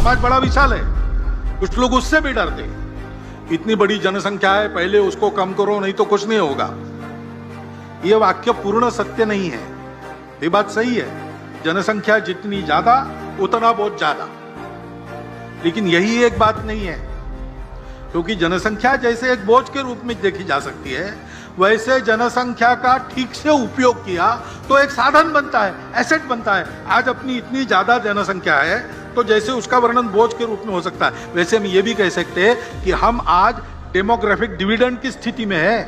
समाज बड़ा विशाल है, कुछ लोग उससे भी डरते। इतनी बड़ी जनसंख्या है, पहले उसको कम करो नहीं तो कुछ नहीं होगा। यह वाक्य पूर्ण सत्य नहीं है। ये बात सही है, जनसंख्या जितनी ज्यादा उतना बहुत ज्यादा, लेकिन यही एक बात नहीं है। क्योंकि जनसंख्या जैसे एक बोझ के रूप में देखी जा सकती है, वैसे जनसंख्या का ठीक से उपयोग किया तो एक साधन बनता है, एसेट बनता है। आज अपनी इतनी ज्यादा जनसंख्या है तो जैसे उसका वर्णन बोझ के रूप में हो सकता है, वैसे हम ये भी कह सकते हैं कि हम आज डेमोग्राफिक डिविडेंड की स्थिति में है।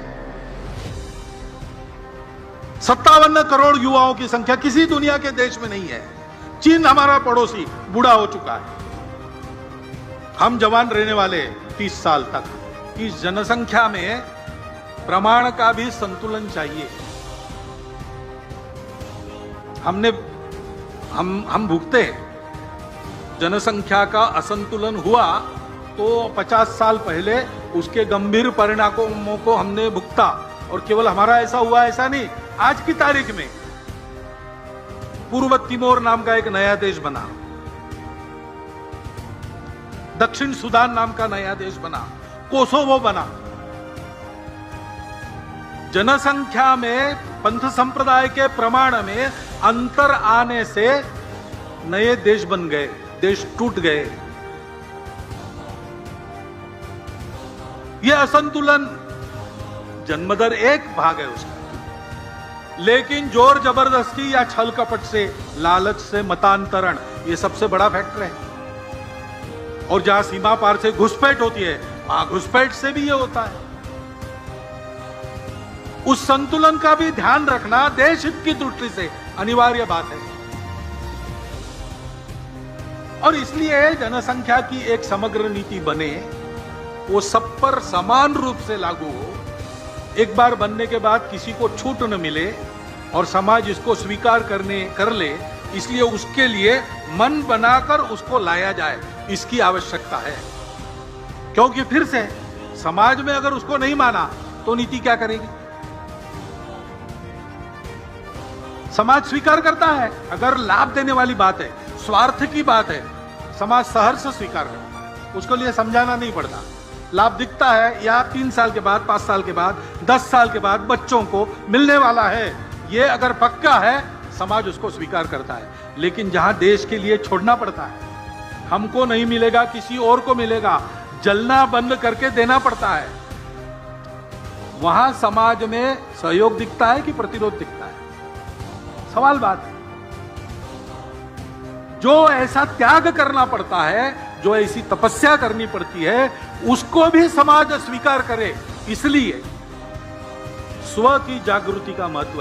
57 करोड़ युवाओं की संख्या किसी दुनिया के देश में नहीं है। चीन हमारा पड़ोसी बूढ़ा हो चुका है, हम जवान रहने वाले 30 साल तक। इस जनसंख्या में प्रमाण का भी संतुलन चाहिए। हम भुगते हैं, जनसंख्या का असंतुलन हुआ तो 50 साल पहले उसके गंभीर परिणामों को हमने भुगता। और केवल हमारा ऐसा हुआ ऐसा नहीं, आज की तारीख में पूर्व तिमोर नाम का एक नया देश बना, दक्षिण सुदान नाम का नया देश बना, कोसोवो बना। जनसंख्या में पंथ संप्रदाय के प्रमाण में अंतर आने से नए देश बन गए, देश टूट गए। यह असंतुलन जन्मदर एक भाग है उसका, लेकिन जोर जबरदस्ती या छल कपट से, लालच से मतांतरण, यह सबसे बड़ा फैक्टर है। और जहां सीमा पार से घुसपैठ होती है, वहां घुसपैठ से भी यह होता है। उस संतुलन का भी ध्यान रखना देश हित की दृष्टि से अनिवार्य बात है। और इसलिए जनसंख्या की एक समग्र नीति बने, वो सब पर समान रूप से लागू हो। एक बार बनने के बाद किसी को छूट न मिले और समाज इसको स्वीकार कर ले, इसलिए उसके लिए मन बनाकर उसको लाया जाए, इसकी आवश्यकता है। क्योंकि फिर से समाज में अगर उसको नहीं माना तो नीति क्या करेगी? समाज स्वीकार करता है, अगर लाभ देने वाली बात है, स्वार्थ की बात है, समाज सहर्ष स्वीकार करता है, उसको लिए समझाना नहीं पड़ता। लाभ दिखता है या 3 साल के बाद, 5 साल के बाद, 10 साल के बाद बच्चों को मिलने वाला है, ये अगर पक्का है, समाज उसको स्वीकार करता है। लेकिन जहां देश के लिए छोड़ना पड़ता है, हमको नहीं मिलेगा किसी और को मिलेगा, जलना बंद करके देना पड़ता है, वहां समाज में सहयोग दिखता है कि प्रतिरोध दिखता है? सवाल बात है। जो ऐसा त्याग करना पड़ता है, जो ऐसी तपस्या करनी पड़ती है, उसको भी समाज स्वीकार करे। इसलिए स्व की जागृति का महत्व है।